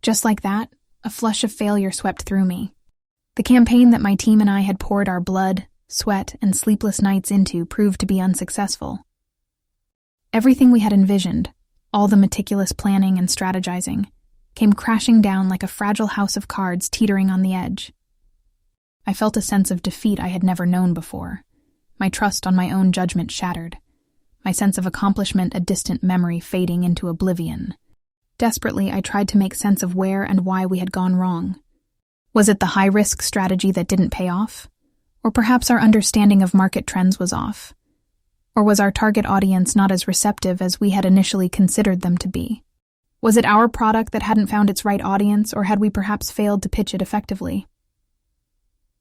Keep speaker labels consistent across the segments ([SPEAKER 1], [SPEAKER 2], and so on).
[SPEAKER 1] Just like that, a flush of failure swept through me. The campaign that my team and I had poured our blood, sweat, and sleepless nights into proved to be unsuccessful. Everything we had envisioned, all the meticulous planning and strategizing, came crashing down like a fragile house of cards teetering on the edge. I felt a sense of defeat I had never known before, my trust on my own judgment shattered, my sense of accomplishment a distant memory fading into oblivion. Desperately, I tried to make sense of where and why we had gone wrong. Was it the high-risk strategy that didn't pay off? Or perhaps our understanding of market trends was off? Or was our target audience not as receptive as we had initially considered them to be? Was it our product that hadn't found its right audience, or had we perhaps failed to pitch it effectively?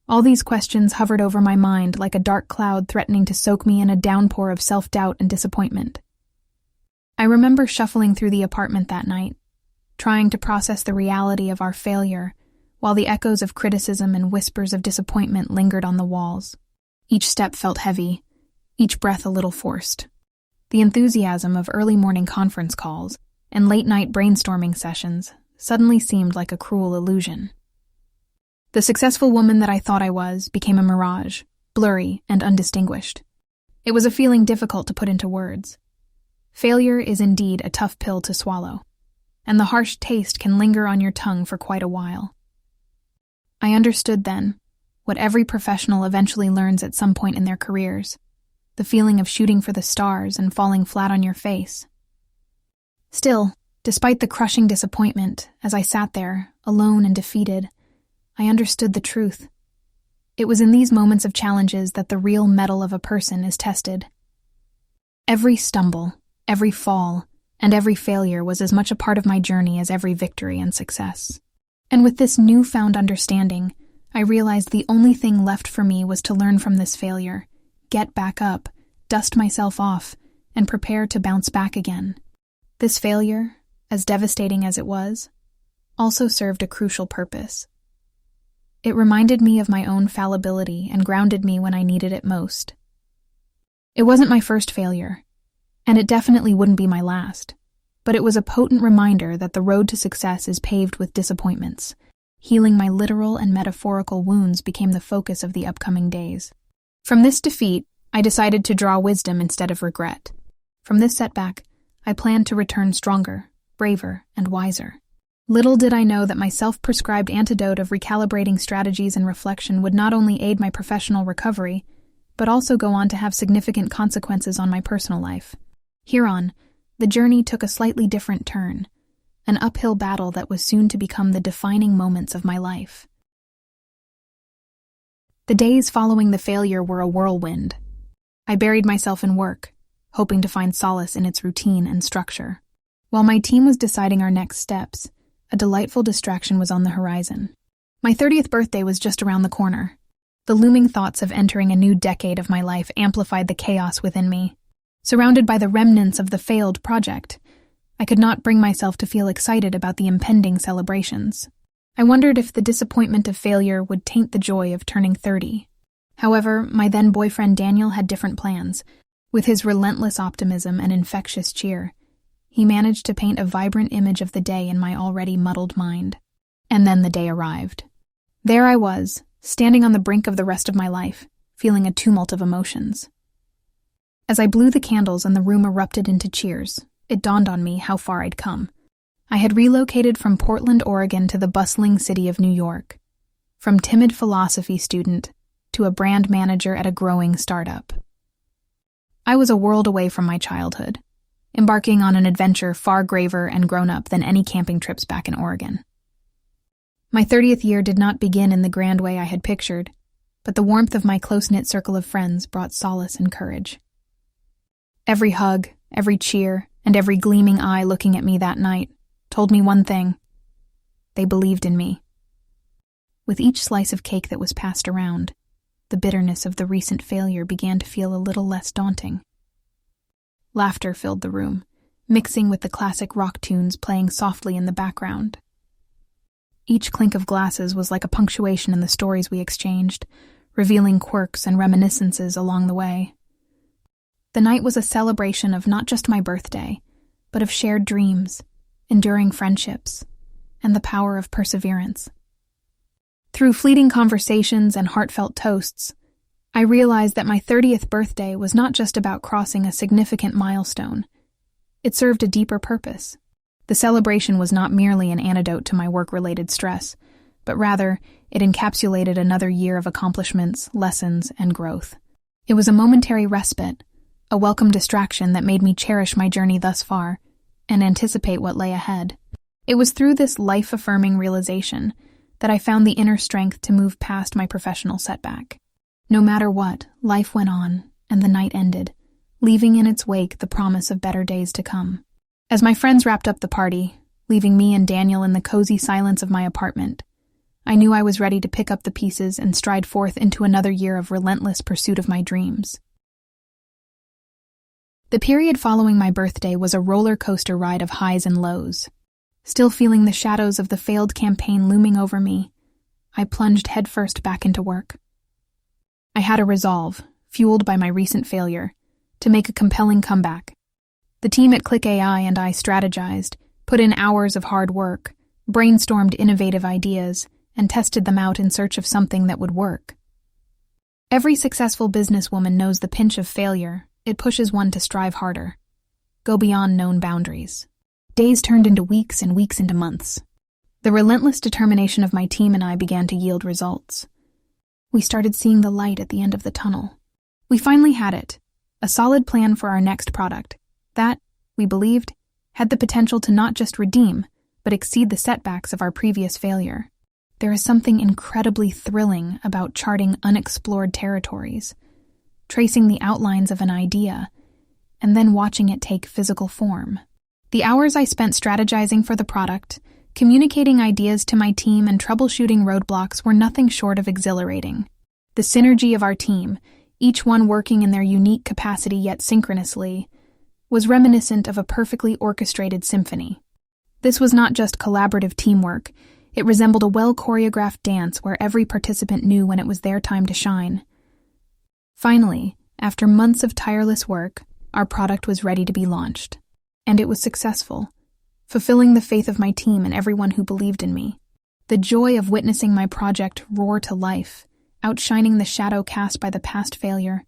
[SPEAKER 1] All these questions hovered over my mind like a dark cloud threatening to soak me in a downpour of self-doubt and disappointment. I remember shuffling through the apartment that night, trying to process the reality of our failure, while the echoes of criticism and whispers of disappointment lingered on the walls. Each step felt heavy, each breath a little forced. The enthusiasm of early morning conference calls and late-night brainstorming sessions suddenly seemed like a cruel illusion. The successful woman that I thought I was became a mirage, blurry and undistinguished. It was a feeling difficult to put into words. Failure is indeed a tough pill to swallow, and the harsh taste can linger on your tongue for quite a while. I understood then what every professional eventually learns at some point in their careers, the feeling of shooting for the stars and falling flat on your face. Still, despite the crushing disappointment, as I sat there, alone and defeated, I understood the truth. It was in these moments of challenges that the real mettle of a person is tested. Every stumble, every fall, and every failure was as much a part of my journey as every victory and success. And with this newfound understanding, I realized the only thing left for me was to learn from this failure, get back up, dust myself off, and prepare to bounce back again. This failure, as devastating as it was, also served a crucial purpose. It reminded me of my own fallibility and grounded me when I needed it most. It wasn't my first failure, and it definitely wouldn't be my last, but it was a potent reminder that the road to success is paved with disappointments. Healing my literal and metaphorical wounds became the focus of the upcoming days. From this defeat, I decided to draw wisdom instead of regret. From this setback, I planned to return stronger, braver, and wiser. Little did I know that my self-prescribed antidote of recalibrating strategies and reflection would not only aid my professional recovery, but also go on to have significant consequences on my personal life. Hereon, the journey took a slightly different turn, an uphill battle that was soon to become the defining moments of my life. The days following the failure were a whirlwind. I buried myself in work, hoping to find solace in its routine and structure. While my team was deciding our next steps, a delightful distraction was on the horizon. My 30th birthday was just around the corner. The looming thoughts of entering a new decade of my life amplified the chaos within me. Surrounded by the remnants of the failed project, I could not bring myself to feel excited about the impending celebrations. I wondered if the disappointment of failure would taint the joy of turning 30. However, my then-boyfriend Daniel had different plans. With his relentless optimism and infectious cheer, he managed to paint a vibrant image of the day in my already muddled mind. And then the day arrived. There I was, standing on the brink of the rest of my life, feeling a tumult of emotions. As I blew the candles and the room erupted into cheers, it dawned on me how far I'd come. I had relocated from Portland, Oregon to the bustling city of New York. From timid philosophy student to a brand manager at a growing startup. I was a world away from my childhood, embarking on an adventure far graver and grown-up than any camping trips back in Oregon. My 30th year did not begin in the grand way I had pictured, but the warmth of my close-knit circle of friends brought solace and courage. Every hug, every cheer, and every gleaming eye looking at me that night told me one thing. They believed in me. With each slice of cake that was passed around, the bitterness of the recent failure began to feel a little less daunting. Laughter filled the room, mixing with the classic rock tunes playing softly in the background. Each clink of glasses was like a punctuation in the stories we exchanged, revealing quirks and reminiscences along the way. The night was a celebration of not just my birthday, but of shared dreams, enduring friendships, and the power of perseverance. Through fleeting conversations and heartfelt toasts, I realized that my 30th birthday was not just about crossing a significant milestone. It served a deeper purpose. The celebration was not merely an antidote to my work-related stress, but rather, it encapsulated another year of accomplishments, lessons, and growth. It was a momentary respite, a welcome distraction that made me cherish my journey thus far and anticipate what lay ahead. It was through this life-affirming realization that I found the inner strength to move past my professional setback. No matter what, life went on, and the night ended, leaving in its wake the promise of better days to come. As my friends wrapped up the party, leaving me and Daniel in the cozy silence of my apartment, I knew I was ready to pick up the pieces and stride forth into another year of relentless pursuit of my dreams. The period following my birthday was a roller coaster ride of highs and lows. Still feeling the shadows of the failed campaign looming over me, I plunged headfirst back into work. I had a resolve, fueled by my recent failure, to make a compelling comeback. The team at Click AI and I strategized, put in hours of hard work, brainstormed innovative ideas, and tested them out in search of something that would work. Every successful businesswoman knows the pinch of failure. It pushes one to strive harder, go beyond known boundaries. Days turned into weeks and weeks into months. The relentless determination of my team and I began to yield results. We started seeing the light at the end of the tunnel. We finally had it, a solid plan for our next product that, we believed, had the potential to not just redeem, but exceed the setbacks of our previous failure. There is something incredibly thrilling about charting unexplored territories, tracing the outlines of an idea, and then watching it take physical form. The hours I spent strategizing for the product, communicating ideas to my team, and troubleshooting roadblocks were nothing short of exhilarating. The synergy of our team, each one working in their unique capacity yet synchronously, was reminiscent of a perfectly orchestrated symphony. This was not just collaborative teamwork, it resembled a well-choreographed dance where every participant knew when it was their time to shine. Finally, after months of tireless work, our product was ready to be launched. And it was successful, fulfilling the faith of my team and everyone who believed in me. The joy of witnessing my project roar to life, outshining the shadow cast by the past failure,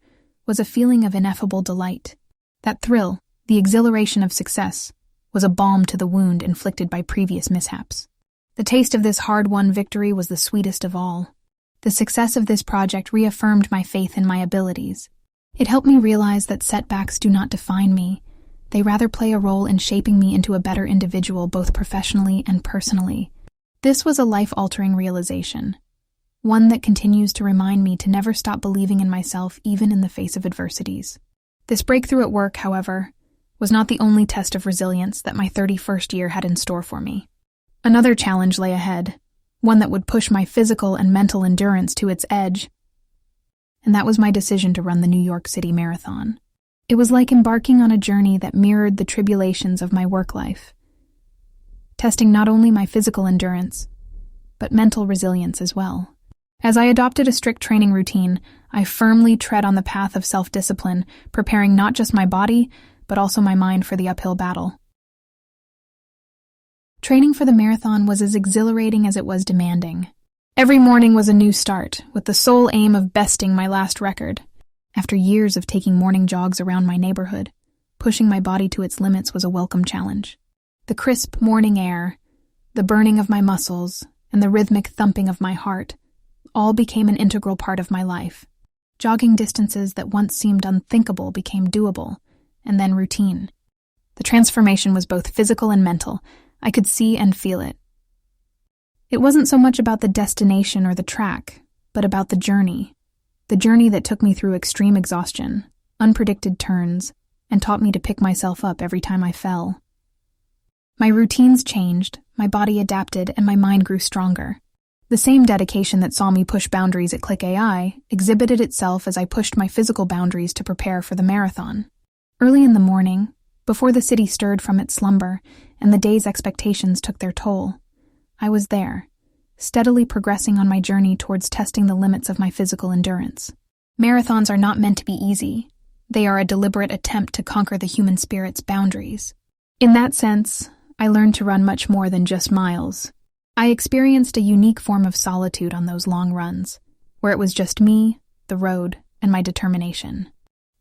[SPEAKER 1] was a feeling of ineffable delight. That thrill, the exhilaration of success, was a balm to the wound inflicted by previous mishaps. The taste of this hard-won victory was the sweetest of all. The success of this project reaffirmed my faith in my abilities. It helped me realize that setbacks do not define me. They rather play a role in shaping me into a better individual both professionally and personally. This was a life-altering realization, one that continues to remind me to never stop believing in myself even in the face of adversities. This breakthrough at work, however, was not the only test of resilience that my 31st year had in store for me. Another challenge lay ahead, one that would push my physical and mental endurance to its edge, and that was my decision to run the New York City Marathon. It was like embarking on a journey that mirrored the tribulations of my work life, testing not only my physical endurance, but mental resilience as well. As I adopted a strict training routine, I firmly tread on the path of self-discipline, preparing not just my body, but also my mind for the uphill battle. Training for the marathon was as exhilarating as it was demanding. Every morning was a new start, with the sole aim of besting my last record. After years of taking morning jogs around my neighborhood, pushing my body to its limits was a welcome challenge. The crisp morning air, the burning of my muscles, and the rhythmic thumping of my heart all became an integral part of my life. Jogging distances that once seemed unthinkable became doable, and then routine. The transformation was both physical and mental. I could see and feel it. It wasn't so much about the destination or the track, but about the journey that took me through extreme exhaustion, unpredicted turns, and taught me to pick myself up every time I fell. My routines changed, my body adapted, and my mind grew stronger. The same dedication that saw me push boundaries at Click AI exhibited itself as I pushed my physical boundaries to prepare for the marathon. Early in the morning, before the city stirred from its slumber and the day's expectations took their toll, I was there, steadily progressing on my journey towards testing the limits of my physical endurance. Marathons are not meant to be easy. They are a deliberate attempt to conquer the human spirit's boundaries. In that sense, I learned to run much more than just miles. I experienced a unique form of solitude on those long runs, where it was just me, the road, and my determination.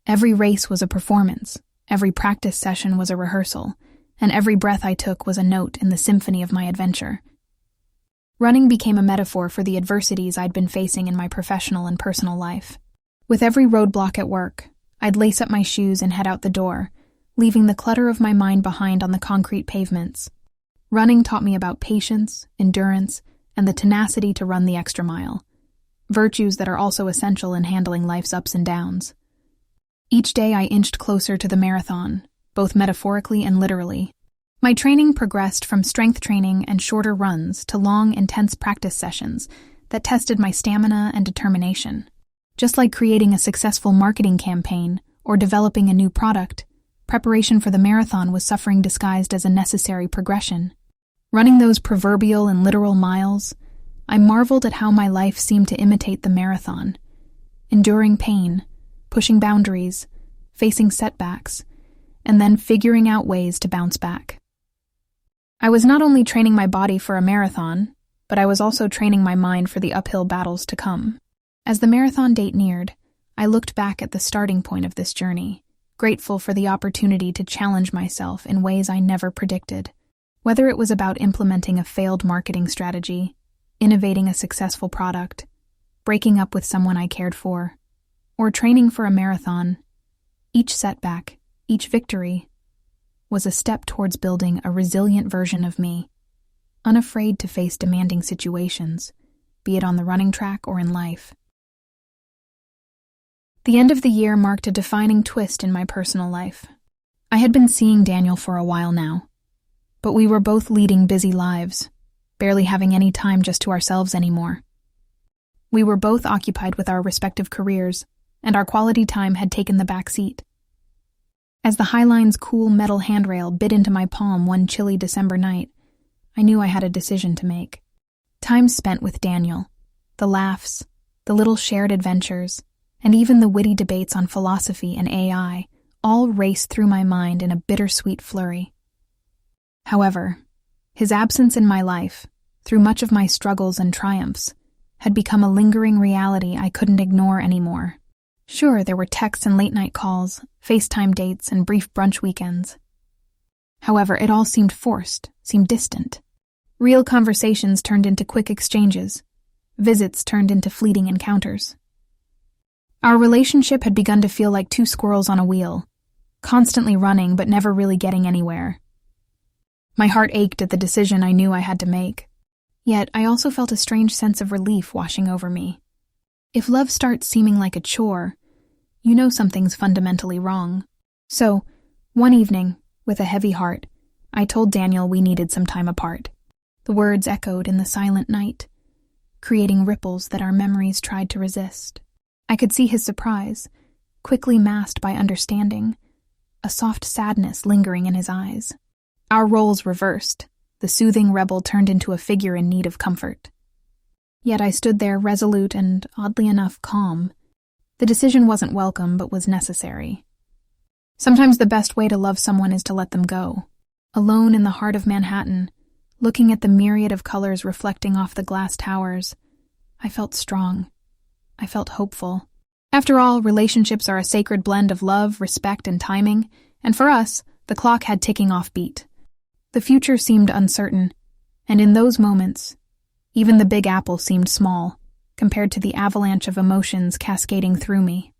[SPEAKER 1] Every race was a performance, every practice session was a rehearsal, and every breath I took was a note in the symphony of my adventure. Running became a metaphor for the adversities I'd been facing in my professional and personal life. With every roadblock at work, I'd lace up my shoes and head out the door, leaving the clutter of my mind behind on the concrete pavements. Running taught me about patience, endurance, and the tenacity to run the extra mile, virtues that are also essential in handling life's ups and downs. Each day I inched closer to the marathon, both metaphorically and literally. My training progressed from strength training and shorter runs to long, intense practice sessions that tested my stamina and determination. Just like creating a successful marketing campaign or developing a new product, preparation for the marathon was suffering disguised as a necessary progression. Running those proverbial and literal miles, I marveled at how my life seemed to imitate the marathon, enduring pain, pushing boundaries, facing setbacks, and then figuring out ways to bounce back. I was not only training my body for a marathon, but I was also training my mind for the uphill battles to come. As the marathon date neared, I looked back at the starting point of this journey, grateful for the opportunity to challenge myself in ways I never predicted. Whether it was about implementing a failed marketing strategy, innovating a successful product, breaking up with someone I cared for, or training for a marathon, each setback, each victory, was a step towards building a resilient version of me, unafraid to face demanding situations, be it on the running track or in life. The end of the year marked a defining twist in my personal life. I had been seeing Daniel for a while now, but we were both leading busy lives, barely having any time just to ourselves anymore. We were both occupied with our respective careers, and our quality time had taken the back seat. As the Highline's cool metal handrail bit into my palm one chilly December night, I knew I had a decision to make. Time spent with Daniel, the laughs, the little shared adventures, and even the witty debates on philosophy and AI all raced through my mind in a bittersweet flurry. However, his absence in my life, through much of my struggles and triumphs, had become a lingering reality I couldn't ignore anymore. Sure, there were texts and late-night calls, FaceTime dates, and brief brunch weekends. However, it all seemed forced, seemed distant. Real conversations turned into quick exchanges. Visits turned into fleeting encounters. Our relationship had begun to feel like two squirrels on a wheel, constantly running but never really getting anywhere. My heart ached at the decision I knew I had to make. Yet I also felt a strange sense of relief washing over me. If love starts seeming like a chore, you know something's fundamentally wrong. So, one evening, with a heavy heart, I told Daniel we needed some time apart. The words echoed in the silent night, creating ripples that our memories tried to resist. I could see his surprise, quickly masked by understanding, a soft sadness lingering in his eyes. Our roles reversed. The soothing rebel turned into a figure in need of comfort. Yet I stood there resolute and, oddly enough, calm. The decision wasn't welcome, but was necessary. Sometimes the best way to love someone is to let them go. Alone in the heart of Manhattan, looking at the myriad of colors reflecting off the glass towers, I felt strong. I felt hopeful. After all, relationships are a sacred blend of love, respect, and timing, and for us, the clock had ticking off beat. The future seemed uncertain, and in those moments, even the Big Apple seemed small, compared to the avalanche of emotions cascading through me.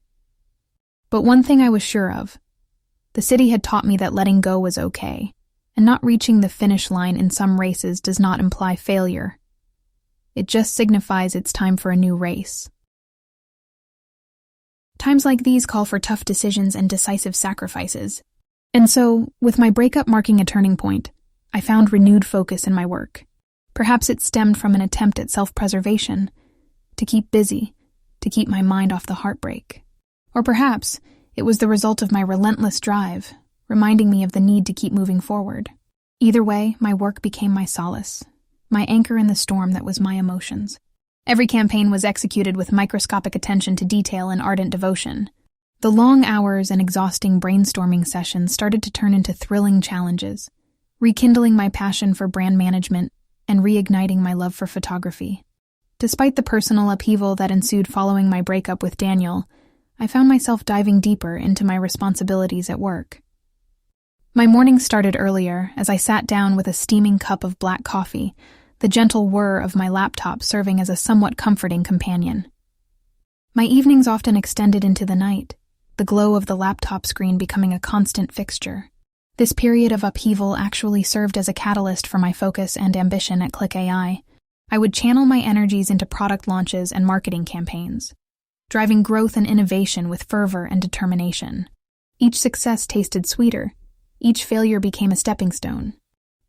[SPEAKER 1] But one thing I was sure of. The city had taught me that letting go was okay, and not reaching the finish line in some races does not imply failure. It just signifies it's time for a new race. Times like these call for tough decisions and decisive sacrifices. And so, with my breakup marking a turning point, I found renewed focus in my work. Perhaps it stemmed from an attempt at self-preservation, to keep busy, to keep my mind off the heartbreak. Or perhaps it was the result of my relentless drive, reminding me of the need to keep moving forward. Either way, my work became my solace, my anchor in the storm that was my emotions. Every campaign was executed with microscopic attention to detail and ardent devotion. The long hours and exhausting brainstorming sessions started to turn into thrilling challenges, rekindling my passion for brand management and reigniting my love for photography. Despite the personal upheaval that ensued following my breakup with Daniel, I found myself diving deeper into my responsibilities at work. My morning started earlier as I sat down with a steaming cup of black coffee, the gentle whir of my laptop serving as a somewhat comforting companion. My evenings often extended into the night, the glow of the laptop screen becoming a constant fixture. This period of upheaval actually served as a catalyst for my focus and ambition at Click AI. I would channel my energies into product launches and marketing campaigns, driving growth and innovation with fervor and determination. Each success tasted sweeter. Each failure became a stepping stone.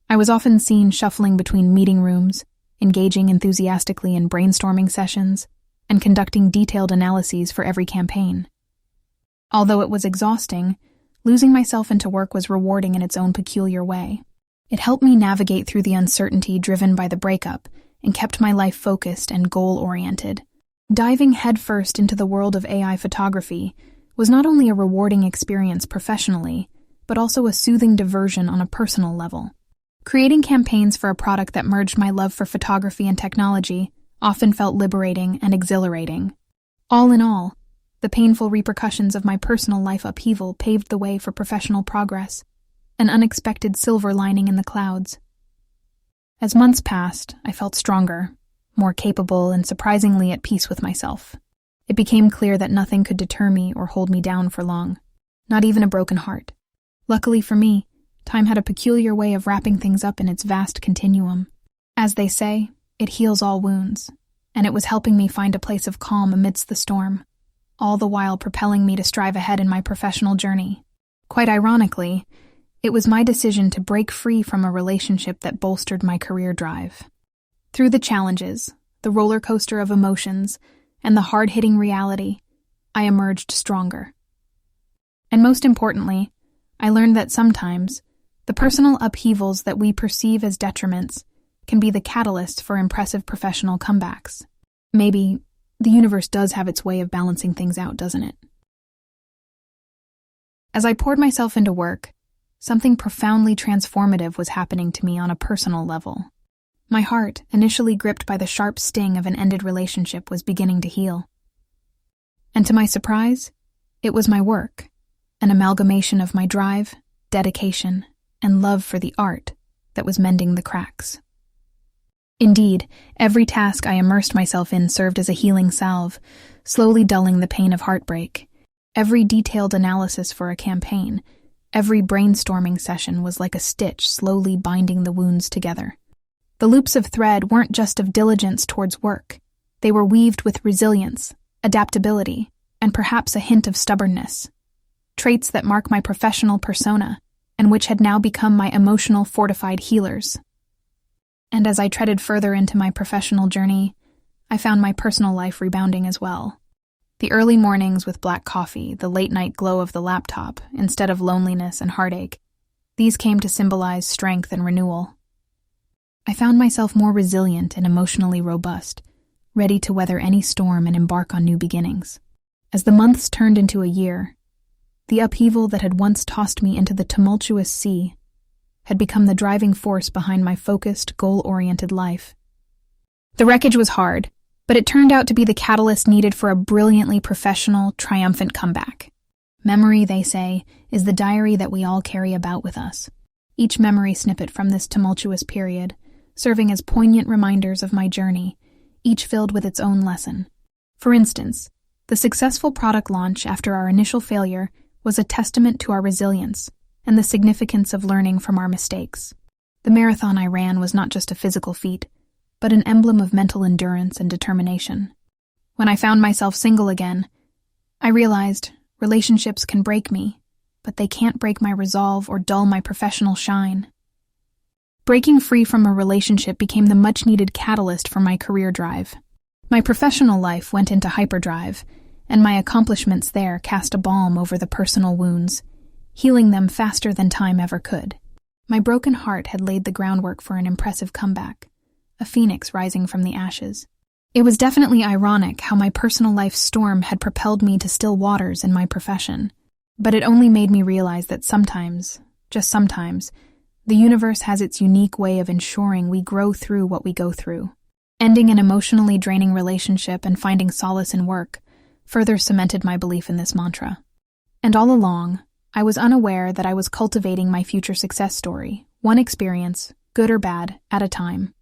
[SPEAKER 1] I was often seen shuffling between meeting rooms, engaging enthusiastically in brainstorming sessions, and conducting detailed analyses for every campaign. Although it was exhausting, losing myself into work was rewarding in its own peculiar way. It helped me navigate through the uncertainty driven by the breakup and kept my life focused and goal-oriented. Diving headfirst into the world of AI photography was not only a rewarding experience professionally, but also a soothing diversion on a personal level. Creating campaigns for a product that merged my love for photography and technology often felt liberating and exhilarating. All in all, the painful repercussions of my personal life upheaval paved the way for professional progress, an unexpected silver lining in the clouds. As months passed, I felt stronger, more capable, and surprisingly at peace with myself. It became clear that nothing could deter me or hold me down for long, not even a broken heart. Luckily for me, time had a peculiar way of wrapping things up in its vast continuum. As they say, it heals all wounds, and it was helping me find a place of calm amidst the storm, all the while propelling me to strive ahead in my professional journey. Quite ironically, it was my decision to break free from a relationship that bolstered my career drive. Through the challenges, the roller coaster of emotions, and the hard-hitting reality, I emerged stronger. And most importantly, I learned that sometimes, the personal upheavals that we perceive as detriments can be the catalyst for impressive professional comebacks. Maybe the universe does have its way of balancing things out, doesn't it? As I poured myself into work, something profoundly transformative was happening to me on a personal level. My heart, initially gripped by the sharp sting of an ended relationship, was beginning to heal. And to my surprise, it was my work, an amalgamation of my drive, dedication, and love for the art that was mending the cracks. Indeed, every task I immersed myself in served as a healing salve, slowly dulling the pain of heartbreak. Every detailed analysis for a campaign, every brainstorming session was like a stitch slowly binding the wounds together. The loops of thread weren't just of diligence towards work. They were weaved with resilience, adaptability, and perhaps a hint of stubbornness. Traits that mark my professional persona, and which had now become my emotional fortified healers. And as I treaded further into my professional journey, I found my personal life rebounding as well. The early mornings with black coffee, the late-night glow of the laptop, instead of loneliness and heartache, these came to symbolize strength and renewal. I found myself more resilient and emotionally robust, ready to weather any storm and embark on new beginnings. As the months turned into a year, the upheaval that had once tossed me into the tumultuous sea had become the driving force behind my focused, goal-oriented life. The wreckage was hard, but it turned out to be the catalyst needed for a brilliantly professional, triumphant comeback. Memory, they say, is the diary that we all carry about with us. Each memory snippet from this tumultuous period, serving as poignant reminders of my journey, each filled with its own lesson. For instance, the successful product launch after our initial failure was a testament to our resilience and the significance of learning from our mistakes. The marathon I ran was not just a physical feat, but an emblem of mental endurance and determination. When I found myself single again, I realized relationships can break me, but they can't break my resolve or dull my professional shine. Breaking free from a relationship became the much-needed catalyst for my career drive. My professional life went into hyperdrive, and my accomplishments there cast a balm over the personal wounds, healing them faster than time ever could. My broken heart had laid the groundwork for an impressive comeback, a phoenix rising from the ashes. It was definitely ironic how my personal life storm had propelled me to still waters in my profession, but it only made me realize that sometimes, just sometimes, The universe has its unique way of ensuring we grow through what we go through. Ending an emotionally draining relationship and finding solace in work further cemented my belief in this mantra. And all along, I was unaware that I was cultivating my future success story, one experience, good or bad, at a time.